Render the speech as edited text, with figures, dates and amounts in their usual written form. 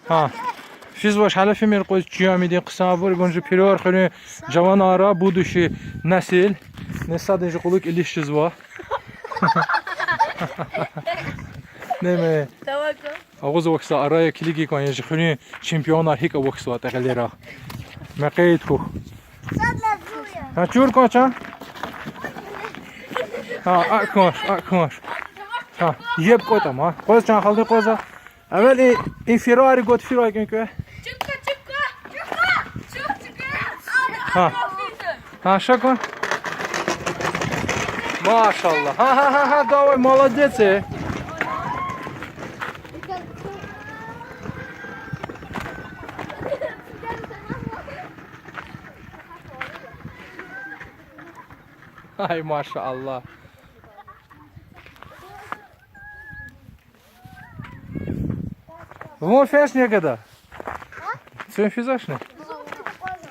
Ha. Siz baş hala filmler koy ciyamidi kısa var. Bunca piror khani cavan ara bu düşü nesil. Ne sadece kuluk ilişkiz var. Ne mi? Tamam. Ağız vaksa araya kiligi kan yaşı khani şampiyonlar hik vaksa takalera. Maqayt ku. Ha çur kaça? Ha akmış. Ha yep koy tamam. Koy can halde koyza. Evvel Ferrari got Ferrari kanka. Çıkka. Ha. Ha şaka. Maşallah. Ha давай молодец. Ay maşallah. Вон феш некогда. Sen füzaş ne?